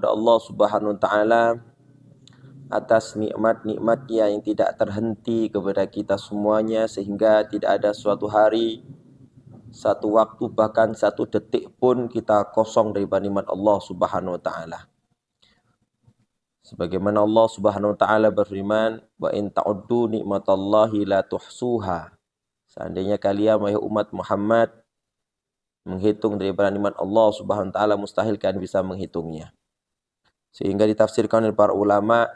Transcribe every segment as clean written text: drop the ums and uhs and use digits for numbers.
kepada Allah Subhanahu wa taala atas nikmat-nikmatnya yang tidak terhenti kepada kita semuanya, sehingga tidak ada suatu hari, satu waktu, bahkan satu detik pun kita kosong dari nikmat Allah Subhanahu wa taala. Sebagaimana Allah Subhanahu wa taala berfirman, "Wa in ta'uddu nikmatallahi la tuhsuha." Seandainya kalian wahai umat Muhammad menghitung daripada nikmat Allah Subhanahu wa taala, mustahil kalian bisa menghitungnya. Sehingga ditafsirkan oleh para ulama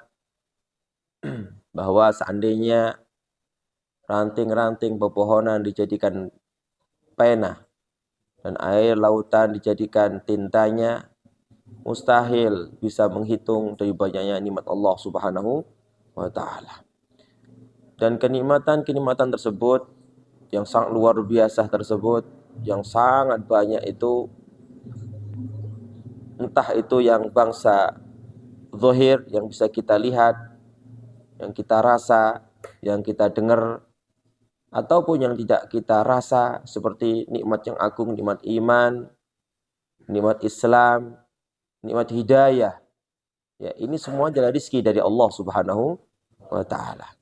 bahwa seandainya ranting-ranting pepohonan dijadikan pena dan air lautan dijadikan tintanya, mustahil bisa menghitung dari banyaknya nikmat Allah Subhanahu wa taala. Dan kenikmatan-kenikmatan tersebut yang sangat luar biasa tersebut, yang sangat banyak itu, entah itu yang bangsa zahir yang bisa kita lihat, yang kita rasa, yang kita dengar, ataupun yang tidak kita rasa, seperti nikmat yang agung, nikmat iman, nikmat Islam, nikmat hidayah. Ya, ini semua adalah rezeki dari Allah Subhanahu wa taala.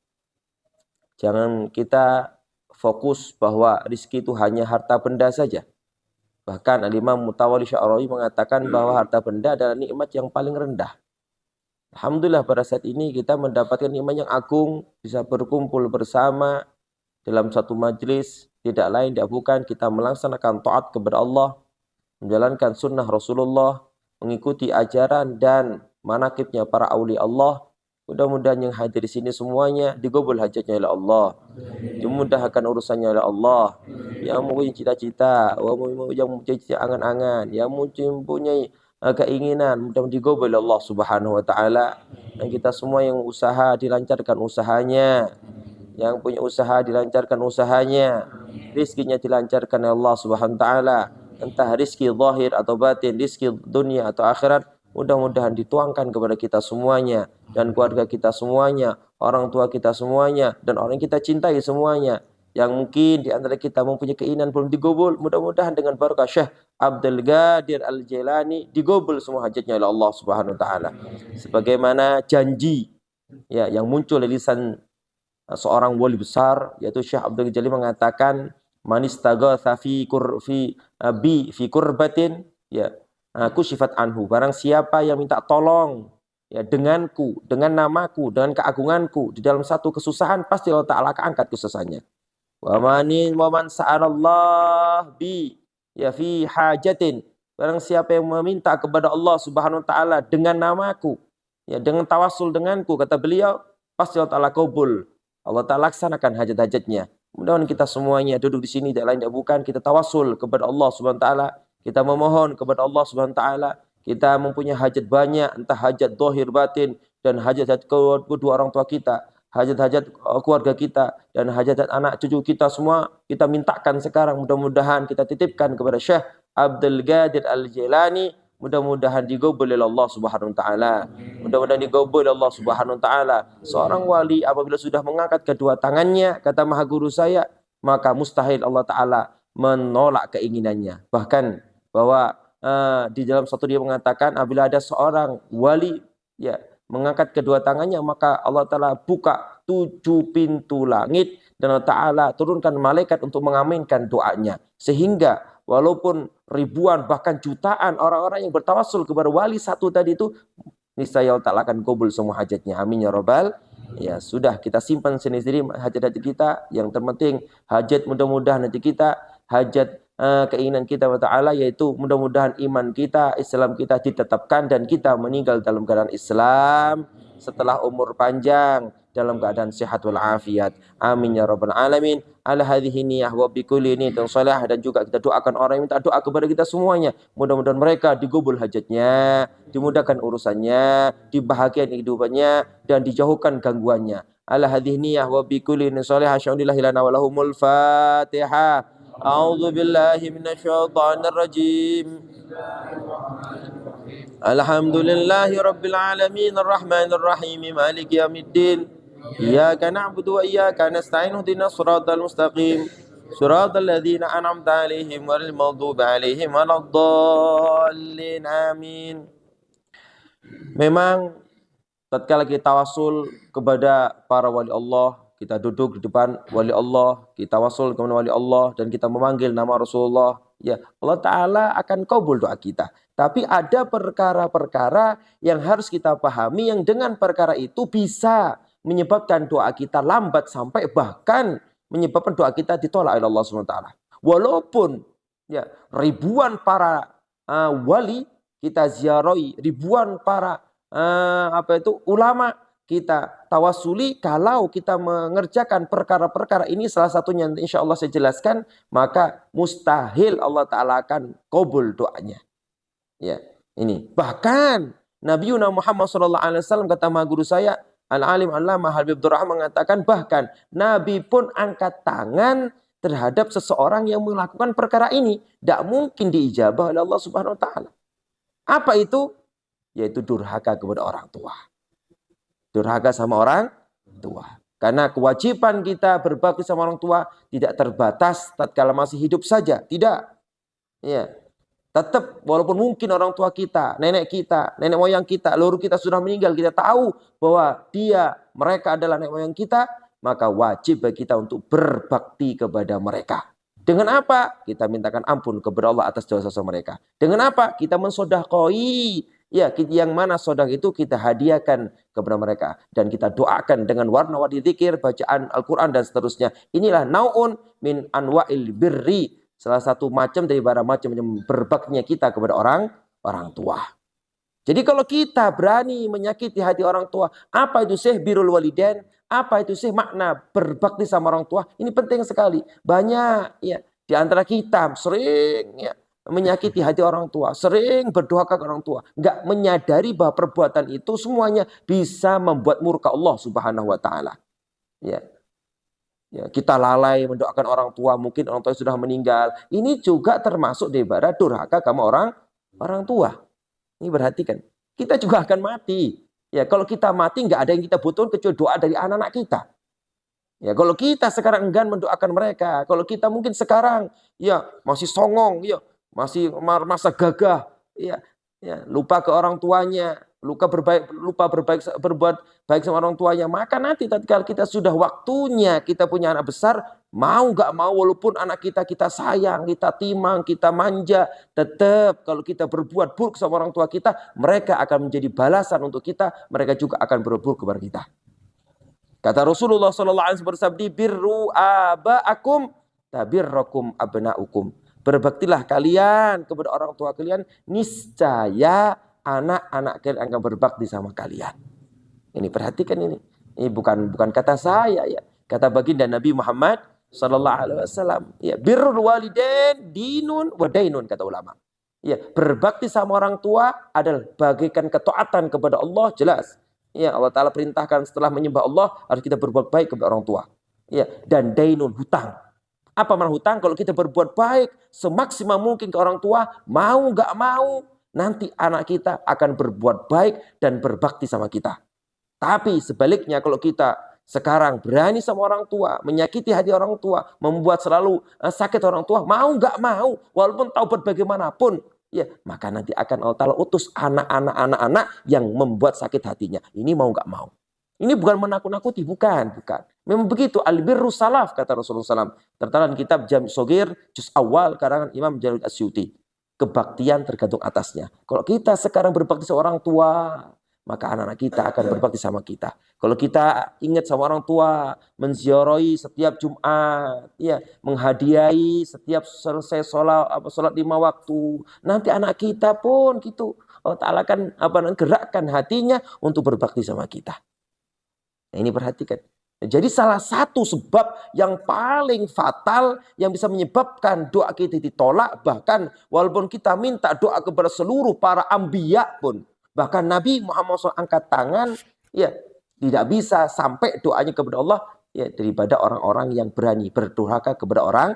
Jangan kita fokus bahwa rezeki itu hanya harta benda saja. Bahkan Al-Imam Mutawalli Sya'rawi mengatakan bahwa harta benda adalah nikmat yang paling rendah. Alhamdulillah pada saat ini kita mendapatkan nikmat yang agung, bisa berkumpul bersama dalam satu majlis, tidak lain tidak bukan kita melaksanakan taat kepada Allah, menjalankan sunnah Rasulullah, mengikuti ajaran dan manakibnya para aulia Allah. Mudah-mudahan yang hadir di sini semuanya digabul hajatnya oleh Allah, dimudahkan urusannya oleh Allah. Yang mempunyai cita-cita, yang mempunyai angan-angan, yang mempunyai keinginan, mudah-mudahan digabul oleh Allah Subhanahu wa taala. Dan kita semua yang usaha dilancarkan usahanya, yang punya usaha dilancarkan usahanya, rizkinya dilancarkan oleh Allah Subhanahu wa taala, entah rizki zahir atau batin, rizki dunia atau akhirat, mudah-mudahan dituangkan kepada kita semuanya dan keluarga kita semuanya, orang tua kita semuanya, dan orang yang kita cintai semuanya. Yang mungkin di antara kita mempunyai keinginan belum digabul, mudah-mudahan dengan barakah Syekh Abdul Qadir Al-Jailani digabul semua hajatnya oleh Allah Subhanahu wa taala. Sebagaimana janji ya yang muncul dari lisan seorang wali besar, yaitu Syekh Abdul Jalil mengatakan, "Man istaghatsa fi kurbatin ya kusyifat anhu." Barang siapa yang minta tolong ya denganku, dengan namaku, dengan keagunganku di dalam satu kesusahan, pasti Allah Ta'ala akan angkat kesusahannya. Wa man sa'alallah bi ya fi hajatin. Barang siapa yang meminta kepada Allah Subhanahu wa taala dengan namaku, ya dengan tawasul denganku, kata beliau, pasti Allah Ta'ala kabul. Allah Ta'ala laksanakan hajat-hajatnya. Mudah-mudahan kita semuanya duduk di sini tidak lain tidak bukan kita tawasul kepada Allah Subhanahu wa taala, kita memohon kepada Allah Subhanahu wa taala, kita mempunyai hajat banyak, entah hajat zahir batin dan hajat-hajat kedua orang tua kita, hajat-hajat keluarga kita, dan hajat anak cucu kita semua kita mintakan sekarang. Mudah-mudahan kita titipkan kepada Syekh Abdul Qadir Al-Jailani, mudah-mudahan digabul oleh Allah Subhanahu wa taala. Mudah-mudahan digabul oleh Allah Subhanahu wa taala. Seorang wali apabila sudah mengangkat kedua tangannya, kata maha guru saya, maka mustahil Allah taala menolak keinginannya. Bahkan bahwa di dalam satu dia mengatakan, apabila ada seorang wali ya mengangkat kedua tangannya, maka Allah Ta'ala buka 7 pintu langit dan Allah Ta'ala turunkan malaikat untuk mengaminkan doanya. Sehingga walaupun ribuan bahkan jutaan orang-orang yang bertawassul kepada wali satu tadi itu, niscaya Allah Ta'ala akan kabul semua hajatnya. Amin ya rabbal. Ya sudah, kita simpan sendiri hajat-hajat kita. Yang terpenting hajat mudah-mudahan nanti kita, hajat keinginan kita wa ta'ala, yaitu mudah-mudahan iman kita, Islam kita ditetapkan dan kita meninggal dalam keadaan Islam setelah umur panjang dalam keadaan sehat wal afiat. Amin ya rabbal alamin. Ala hadhihi niyah wa bi kulli niyatin shalah. Dan juga kita doakan orang yang minta doa kepada kita semuanya, mudah-mudahan mereka digabul hajatnya, dimudahkan urusannya, dibahagiakan kehidupannya dan dijauhkan gangguannya. Ala hadhihi niyah wa bi kulli niyatin shalah. Syaulillahi lana wa lahumul Fatihah. أعوذ بالله من الشيطان الرجيم الحمد لله رب العالمين الرحمن الرحيم مالك يوم الدين إياك نعبد وإياك نستعين اهدنا الصراط المستقيم صراط الذين أنعمت عليهم غير المغضوب عليهم ولا الضالين آمين Memang tatkala kita tawasul kepada para wali Allah, kita duduk di depan wali Allah, kita tawasul kepada wali Allah dan kita memanggil nama Rasulullah, ya Allah Ta'ala akan kabul doa kita. Tapi ada perkara-perkara yang harus kita pahami yang dengan perkara itu bisa menyebabkan doa kita lambat sampai bahkan menyebabkan doa kita ditolak oleh Allah SWT. Walaupun ya ribuan para wali kita ziarahi, ribuan para ulama kita tawasuli, kalau kita mengerjakan perkara-perkara ini, salah satunya insya Allah saya jelaskan, maka mustahil Allah Ta'ala akan kabul doanya. Ya, ini bahkan Nabi Muhammad SAW, kata maha guru saya Al-Alim Allamah Habib Abdurrahman, mengatakan bahkan Nabi pun angkat tangan terhadap seseorang yang melakukan perkara ini, tidak mungkin diijabah oleh Allah Subhanahu Wa Ta'ala. Apa itu? Yaitu durhaka kepada orang tua. Durhaka sama orang tua. Karena kewajiban kita berbakti sama orang tua tidak terbatas tatkala masih hidup saja. Tidak. Ya. Tetap walaupun mungkin orang tua kita, nenek moyang kita, leluhur kita sudah meninggal, kita tahu bahwa mereka adalah nenek moyang kita, maka wajib bagi kita untuk berbakti kepada mereka. Dengan apa? Kita mintakan ampun kepada Allah atas dosa-dosa mereka. Dengan apa? Kita mensedekahai. Ya, yang mana sedekah itu kita hadiahkan kepada mereka. Dan kita doakan dengan warna-warni zikir, bacaan Al-Quran dan seterusnya. Inilah naun min anwa'il birri. Salah satu macam dari macam berbaktinya kita kepada orang tua. Jadi kalau kita berani menyakiti hati orang tua, apa itu sih birrul walidain? Apa itu sih makna berbakti sama orang tua? Ini penting sekali. Banyak ya di antara kita sering ya menyakiti hati orang tua, sering berdoa ke orang tua, nggak menyadari bahwa perbuatan itu semuanya bisa membuat murka Allah Subhanahu Wa Taala. Ya. Ya, kita lalai mendoakan orang tua, mungkin orang tua sudah meninggal. Ini juga termasuk daripada durhaka sama orang tua. Ini perhatikan, kita juga akan mati. Ya, kalau kita mati nggak ada yang kita butuhkan kecuali doa dari anak-anak kita. Ya, kalau kita sekarang enggan mendoakan mereka, kalau kita mungkin sekarang ya masih songong, ya masih masa gagah, ya lupa ke orang tuanya, lupa berbuat baik sama orang tuanya, maka nanti tatkala kita sudah waktunya kita punya anak besar, mau nggak mau walaupun anak kita sayang, kita timang, kita manja, tetap kalau kita berbuat buruk sama orang tua kita, mereka akan menjadi balasan untuk kita, mereka juga akan berbuat buruk kepada kita. Kata Rasulullah SAW bersabdi, birru aba'akum tabirrakum abna'ukum. Berbaktilah kalian kepada orang tua kalian, niscaya anak-anak kalian akan berbakti sama kalian. Ini perhatikan ini. Ini bukan kata saya ya. Kata baginda Nabi Muhammad sallallahu alaihi wasallam. Ya, birrul walidain dinun wa dainun, kata ulama. Ya, berbakti sama orang tua adalah bagaikan ketaatan kepada Allah, jelas. Ya, Allah Ta'ala perintahkan setelah menyembah Allah harus kita berbuat baik kepada orang tua. Ya, dan dainun, hutang. Apa makna hutang? Kalau kita berbuat baik semaksimal mungkin ke orang tua, mau nggak mau, nanti anak kita akan berbuat baik dan berbakti sama kita. Tapi sebaliknya kalau kita sekarang berani sama orang tua, menyakiti hati orang tua, membuat selalu sakit orang tua, mau nggak mau, walaupun taubat bagaimanapun, ya maka nanti akan Allah Ta'ala utus anak-anak yang membuat sakit hatinya. Ini mau nggak mau. Ini bukan menakut-nakuti, bukan. Memang begitu, al-birru salaf, kata Rasulullah SAW. Tertera dalam kitab Jami' Shogir, juz awal, karangan Imam Jalil Asyuti. Kebaktian tergantung atasnya. Kalau kita sekarang berbakti sama orang tua, maka anak-anak kita akan berbakti sama kita. Kalau kita ingat sama orang tua, menziarahi setiap Jumat, ya, menghadiahi setiap selesai sholat 5 waktu, nanti anak kita pun gitu. Allah Ta'ala akan gerakkan hatinya untuk berbakti sama kita. Nah, ini perhatikan. Jadi salah satu sebab yang paling fatal yang bisa menyebabkan doa kita ditolak, bahkan walaupun kita minta doa kepada seluruh para anbiya pun, bahkan Nabi Muhammad SAW angkat tangan, ya tidak bisa sampai doanya kepada Allah ya daripada orang-orang yang berani berdurhaka kepada orang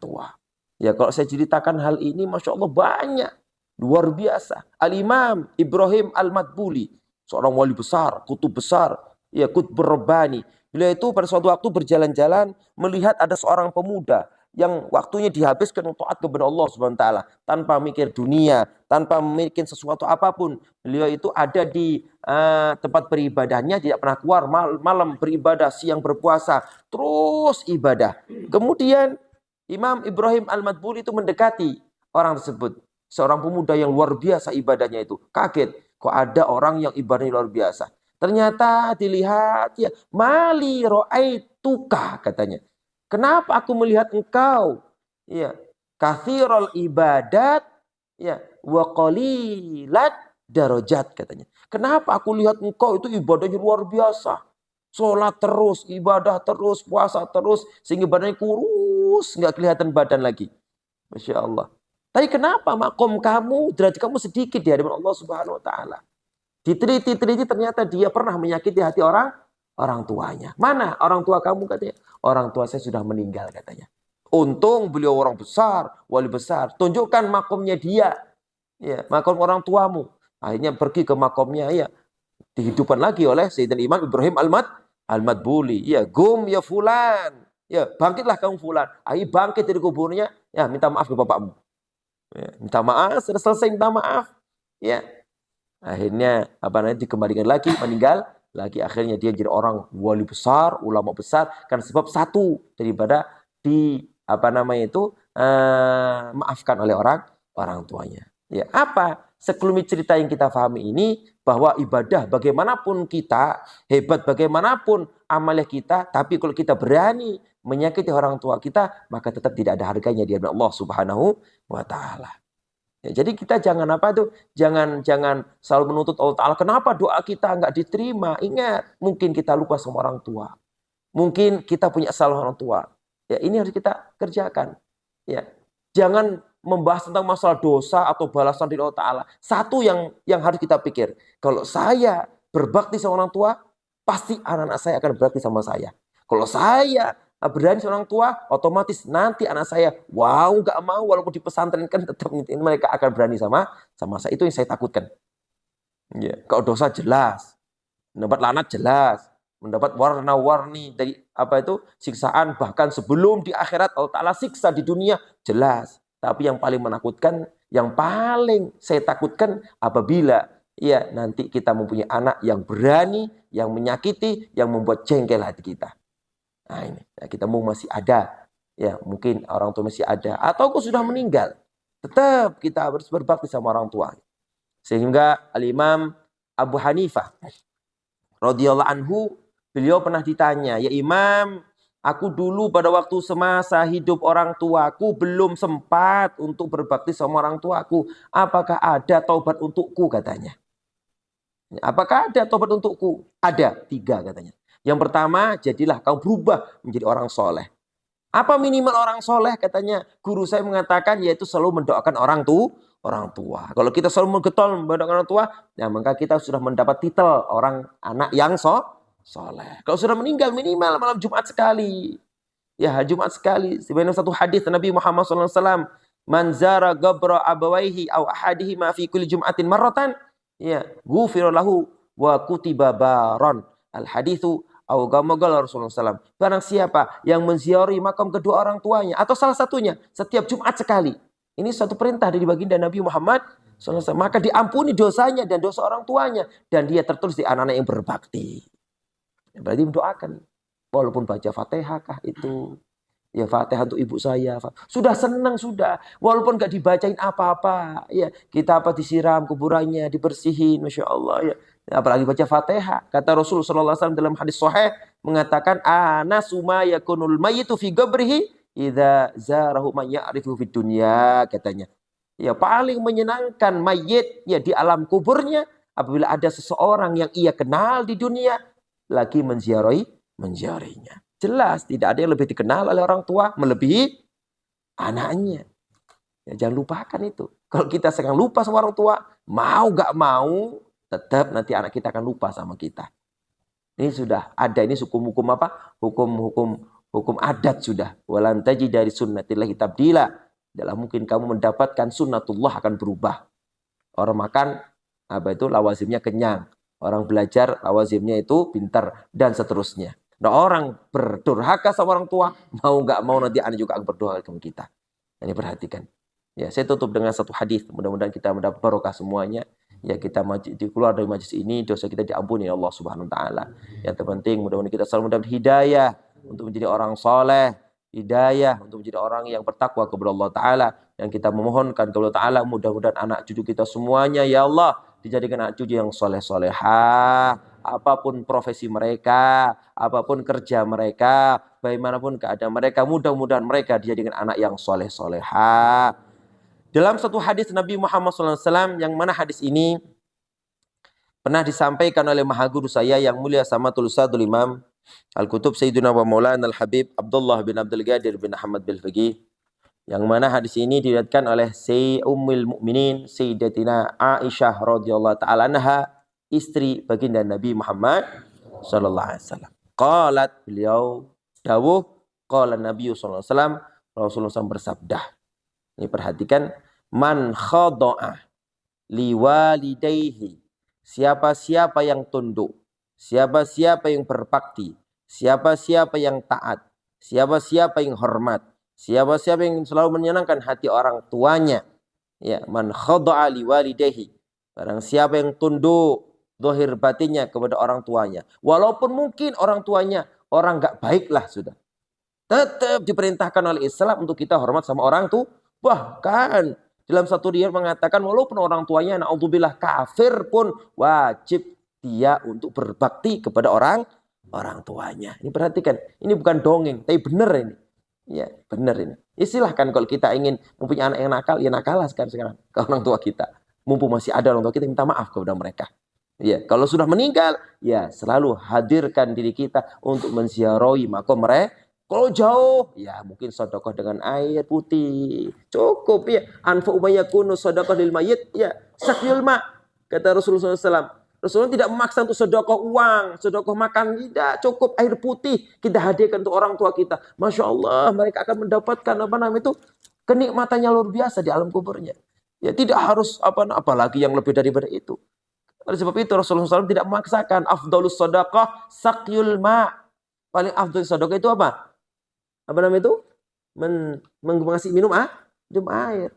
tua. Ya kalau saya ceritakan hal ini, masya Allah banyak, luar biasa. Al-Imam Ibrahim Al-Madbuli, seorang wali besar, kutub besar, ya Qutbur Rabbani. Beliau itu pada suatu waktu berjalan-jalan melihat ada seorang pemuda yang waktunya dihabiskan untuk taat kepada Allah Subhanahu wa taala tanpa mikir dunia, tanpa memikir sesuatu apapun. Beliau itu ada di tempat beribadahnya, tidak pernah keluar, malam beribadah, siang berpuasa, terus ibadah. Kemudian Imam Ibrahim Al-Madbuli itu mendekati orang tersebut, seorang pemuda yang luar biasa ibadahnya itu. Kaget, kok ada orang yang ibadahnya luar biasa. Ternyata dilihat, ya, mali ro'aituka katanya. Kenapa aku melihat engkau? Ya, kathirul ibadat, ya, wa qalilat darajat katanya. Kenapa aku lihat engkau itu ibadahnya luar biasa? Sholat terus, ibadah terus, puasa terus, sehingga badannya kurus, nggak kelihatan badan lagi. Masya Allah. Tapi kenapa makom kamu, derajat kamu sedikit di hadapan Allah Subhanahu Wa Taala? Diteliti-teliti ternyata dia pernah menyakiti hati orang tuanya. Mana orang tua kamu katanya? Orang tua saya sudah meninggal katanya. Untung beliau orang besar, wali besar. Tunjukkan makomnya dia. Ya, makom orang tuamu. Akhirnya pergi ke makomnya, ya. Dihidupkan lagi oleh Sayyidina Imam Ibrahim Al-Madbuli. Ya, gum ya fulan. Ya, bangkitlah kamu fulan. Akhirnya bangkit dari kuburnya, ya, minta maaf ke bapakmu. Ya, minta maaf, sudah selesai minta maaf. Ya. Akhirnya dikembalikan lagi, meninggal lagi. Akhirnya dia jadi orang wali besar, ulama besar, karena sebab satu daripada maafkan oleh orang tuanya. Ya, apa sekelumit cerita yang kita pahami ini, bahwa ibadah bagaimanapun kita, hebat bagaimanapun amalia kita, tapi kalau kita berani menyakiti orang tua kita, maka tetap tidak ada harganya di hadapan Allah Subhanahu wa taala. Ya, jadi kita jangan jangan selalu menuntut Allah Ta'ala. Kenapa doa kita nggak diterima? Ingat, mungkin kita lupa sama orang tua. Mungkin kita punya salah orang tua. Ya, ini harus kita kerjakan. Ya, jangan membahas tentang masalah dosa atau balasan dari Allah Ta'ala. Satu yang harus kita pikir. Kalau saya berbakti sama orang tua, pasti anak-anak saya akan berbakti sama saya. Kalau saya berani seorang tua, otomatis nanti anak saya, nggak mau, walaupun di pesantren kan tetap mereka akan berani sama saya. Itu yang saya takutkan. Ya, kalau dosa jelas, mendapat laknat jelas, mendapat warna-warni dari siksaan, bahkan sebelum di akhirat Allah Ta'ala siksa di dunia jelas. Tapi yang paling menakutkan, yang paling saya takutkan apabila ya nanti kita mempunyai anak yang berani, yang menyakiti, yang membuat jengkel hati kita. Nah ini, ya, kita mau masih ada, ya mungkin orang tua masih ada, atau sudah meninggal, tetap kita harus berbakti sama orang tua. Sehingga Al-Imam Abu Hanifah radhiyallahu anhu, beliau pernah ditanya, ya Imam, aku dulu pada waktu semasa hidup orang tuaku belum sempat untuk berbakti sama orang tuaku. Apakah ada taubat untukku katanya? Apakah ada taubat untukku? Ada, 3 katanya. Yang pertama, jadilah kau berubah menjadi orang soleh. Apa minimal orang soleh katanya? Guru saya mengatakan yaitu selalu mendoakan orang tua. Kalau kita selalu mendoakan orang tua, ya maka kita sudah mendapat titel orang anak yang soleh. Kalau sudah meninggal minimal malam Jumat sekali. Ya, Jumat sekali. Sebenarnya satu hadis Nabi Muhammad SAW, man zara gabra abawaihi aw ahadihi ma fi kulli jum'atin marratan, ya, ghufira lahu wa kutiba baron. Al haditsu aw gamagal Rasulullah SAW. Barang siapa yang menziarahi makam kedua orang tuanya atau salah satunya setiap Jumat sekali. Ini suatu perintah dari baginda Nabi Muhammad SAW. Maka diampuni dosanya dan dosa orang tuanya. Dan dia tertulis di anak-anak yang berbakti. Berarti mendoakan. Walaupun baca Fatihah kah itu. Ya Fatihah untuk ibu saya. Sudah senang sudah. Walaupun gak dibacain apa-apa. Ya, kita disiram kuburannya, dibersihin. Masya Allah ya. Apalagi baca Fatihah. Kata Rasulullah SAW dalam hadis sahih mengatakan, ana suma yakunul mayyitu fi qabrihi idza zarahu man ya'rifu fid dunya, katanya. Ya, paling menyenangkan mayit ya di alam kuburnya apabila ada seseorang yang ia kenal di dunia lagi menziarahinya. Jelas tidak ada yang lebih dikenal oleh orang tua melebihi anaknya. Ya, jangan lupakan itu. Kalau kita sekarang lupa sama orang tua, mau gak mau, tetap nanti anak kita akan lupa sama kita. Ini sudah ada, ini hukum-hukum apa? Hukum adat sudah. Walan tajid dari sunnatillahi tabdila. Dalam mungkin kamu mendapatkan sunnatullah akan berubah. Orang makan lawazimnya kenyang. Orang belajar lawazimnya itu pintar dan seterusnya. Nah, orang berdurhaka sama orang tua, mau nggak mau nanti anak juga akan berdurhaka sama kita. Ini perhatikan. Ya, saya tutup dengan satu hadis. Mudah-mudahan kita mendapat barokah semuanya. Ya, kita keluar dari majlis ini, dosa kita diampuni ya Allah Subhanahu wa taala. Yang terpenting mudah-mudahan kita selalu mendapat hidayah untuk menjadi orang soleh, hidayah untuk menjadi orang yang bertakwa kepada Allah taala. Yang kita memohonkan kepada Allah taala, mudah-mudahan anak cucu kita semuanya ya Allah dijadikan anak cucu yang soleh-solehah. Apapun profesi mereka, apapun kerja mereka, bagaimanapun keadaan mereka, mudah-mudahan mereka dijadikan anak yang soleh-solehah. Dalam satu hadis Nabi Muhammad SAW, yang mana hadis ini pernah disampaikan oleh maha guru saya yang mulia Samatul Ustadzul Imam Al-Kutub Sayyidina wa Maulana Al-Habib Abdullah bin Abdul Qadir bin Ahmad bil Faqih, yang mana hadis ini diriwayatkan oleh Ummul Mukminin Sayyidatina Aisyah radhiyallahu taala anha, istri baginda Nabi Muhammad sallallahu alaihi wasallam. Qalat, beliau dawuh, qala Nabi sallallahu alaihi wasallam, Rasulullah SAW bersabda. Ini perhatikan, man khada'a liwalidayhi, siapa-siapa yang tunduk, siapa-siapa yang berbakti, siapa-siapa yang taat, siapa-siapa yang hormat, siapa-siapa yang selalu menyenangkan hati orang tuanya. Ya, man khada'a liwalidayhi, barang siapa yang tunduk zahir batinnya kepada orang tuanya, walaupun mungkin orang tuanya orang enggak baiklah, sudah tetap diperintahkan oleh Islam untuk kita hormat sama orang tuh. Bahkan dalam satu riwayat mengatakan walaupun orang tuanya naudzubillah kafir pun wajib dia untuk berbakti kepada orang tuanya. Ini perhatikan, ini bukan dongeng, tapi benar ini. Ya, benar ini. Ya, silahkan kalau kita ingin mempunyai anak yang nakal, ya nakalah sekarang ke orang tua kita. Mumpung masih ada orang tua kita, minta maaf kepada mereka. Ya, kalau sudah meninggal, ya selalu hadirkan diri kita untuk menziarahi makom mereka. Kalau jauh, ya mungkin sedekah dengan air putih. Cukup ya. Anfa umayyakunu sedekah lil mayyit, ya sakyul ma. Kata Rasulullah SAW. Rasulullah tidak memaksa untuk sedekah uang, sedekah makan, tidak. Cukup air putih kita hadirkan untuk orang tua kita. Masya Allah, mereka akan mendapatkan kenikmatannya luar biasa di alam kuburnya. Ya tidak harus apalagi yang lebih daripada itu. Oleh sebab itu Rasulullah SAW tidak memaksakan. Afdalus sedekah sakyul ma. Paling afdal sedekah itu apa? Apa namanya itu? Mengasih minum air.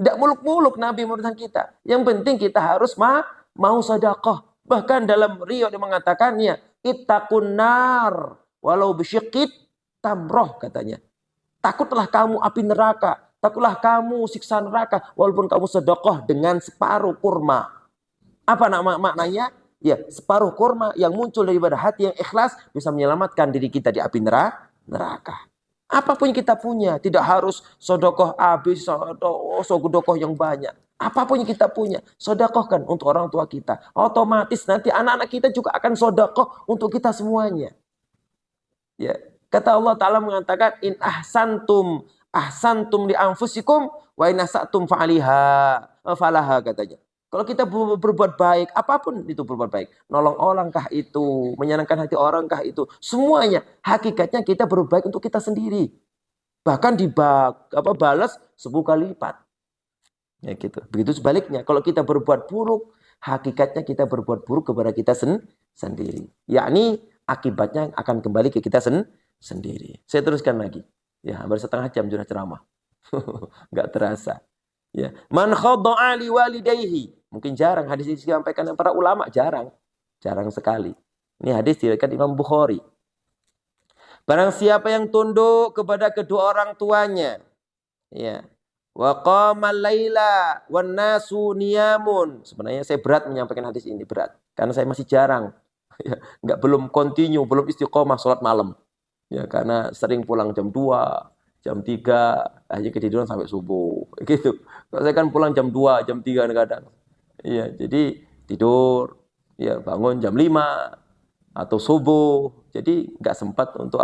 Tidak muluk-muluk Nabi memerintahkan kita. Yang penting kita harus mau sedekah. Bahkan dalam riwayat dia mengatakannya, ittaqun nar walau bisyiqqit tamroh, katanya. Takutlah kamu api neraka, takutlah kamu siksa neraka walaupun kamu sedekah dengan separuh kurma. Apa maknanya? Ya, separuh kurma yang muncul daripada hati yang ikhlas bisa menyelamatkan diri kita di api neraka. Apapun yang kita punya, tidak harus sedekah habis, sedekah yang banyak. Apapun yang kita punya, sedekahkan untuk orang tua kita. Otomatis nanti anak-anak kita juga akan sedekah untuk kita semuanya. Ya, kata Allah Ta'ala mengatakan, in ahsantum li anfusikum wa in asatum falaha, katanya. Kalau kita berbuat baik, apapun itu berbuat baik. Nolong orangkah itu, menyenangkan hati orangkah itu. Semuanya, hakikatnya kita berbuat baik untuk kita sendiri. Bahkan balas 10 kali lipat. Ya gitu. Begitu sebaliknya, kalau kita berbuat buruk, hakikatnya kita berbuat buruk kepada kita sendiri. Yakni akibatnya akan kembali ke kita sendiri. Saya teruskan lagi. Ya, hampir setengah jam sudah ceramah. Enggak terasa. Ya, man khada'a li walidayhi. Mungkin jarang hadis ini disampaikan para ulama, jarang sekali. Ini hadis diriwayatkan Imam Bukhari. Barang siapa yang tunduk kepada kedua orang tuanya, ya, wa qamal laila wan nasu niyamun. Sebenarnya saya berat menyampaikan hadis ini, berat karena saya masih jarang. Ya, belum continue, belum istiqomah sholat malam. Ya, karena sering pulang jam 2, jam 3, akhirnya ketiduran sampai subuh. Gitu. Kalau saya kan pulang jam 2, jam 3 kadang. Iya, jadi tidur, ya bangun jam 5 atau subuh. Jadi nggak sempat untuk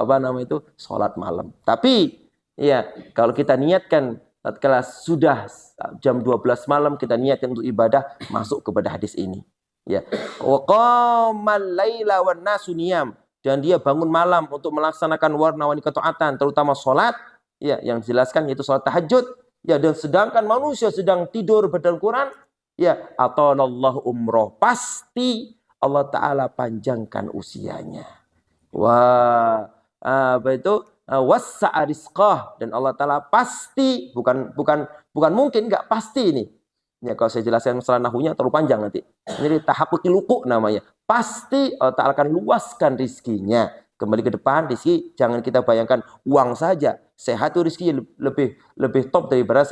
sholat malam. Tapi ya kalau kita niatkan tatkala sudah jam 12 malam kita niatkan untuk ibadah, masuk kepada hadis ini. Ya. Wa qamal laila wan nasu niyam, dan dia bangun malam untuk melaksanakan warna-warni ketaatan, terutama sholat, ya yang dijelaskan yaitu sholat tahajud. Ya, dan sedangkan manusia sedang tidur baca Quran, ya, atanallahu umroh, pasti Allah Ta'ala panjangkan usianya. Apa itu? Wassa'a rizqah, dan Allah Ta'ala pasti, bukan mungkin, enggak pasti ini. Ya, kalau saya jelaskan masalah nahunya terlalu panjang nanti. Jadi tahaqquqi luku namanya. Pasti Allah Ta'ala akan luaskan rizkinya. Kembali ke depan, rizki jangan kita bayangkan uang saja. Sehat itu rizki lebih top daripada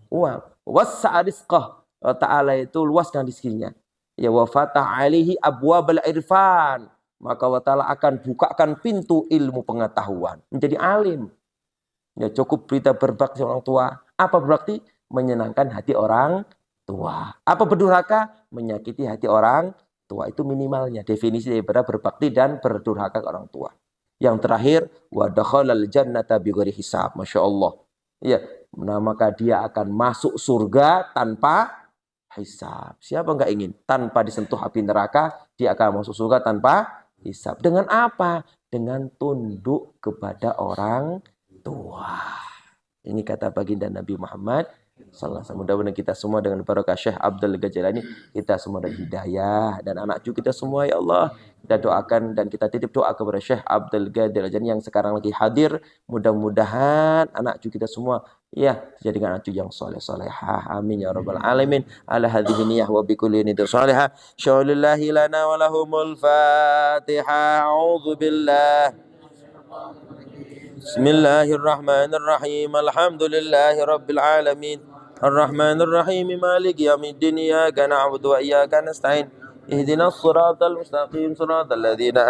uang. Wassa'a rizqah. Allah Ta'ala itu luaskan rizkinya. Ya, wa fatah alaihi abwabal irfan. Maka Allah Ta'ala akan bukakan pintu ilmu pengetahuan. Menjadi alim. Ya, cukup berita berbakti orang tua. Apa berbakti? Menyenangkan hati orang tua. Apa berdurhaka? Menyakiti hati orang tua. Itu minimalnya. Definisi daripada berbakti dan berdurhaka ke orang tua. Yang terakhir, wa dakhalal jannata bighairi hisab. Masya Allah. Ya, nah, maka dia akan masuk surga tanpa hisab. Siapa enggak ingin? Tanpa disentuh api neraka, dia akan masuk surga tanpa hisab. Dengan apa? Dengan tunduk kepada orang tua. Ini kata baginda Nabi Muhammad sallallahu alaihi wasallam. Mudah-mudahan kita semua dengan barakah Syekh Abdul Ghazalani, kita semua ada hidayah, dan anak cucu kita semua ya Allah, kita doakan dan kita titip doa kepada Syekh Abdul Ghazalani yang sekarang lagi hadir. Mudah-mudahan anak cucu kita semua ya dijadikan anak cucu yang soleh-solehah. Amin ya rabbal alamin. Ala hadhihi niyyah wa bi kulli niyyah salihah. Syaulillahi lana wa lahumul Fatihah. A'udzu billah. Bismillahirrahmanirrahim. Alhamdulillahi rabbil alamin. Ar-Rahmanir Rahim. Maliki yaumiddin. Iyyaka na'budu wa iyyaka nasta'in. Ihdinas siratal mustaqim. Siratal ladzina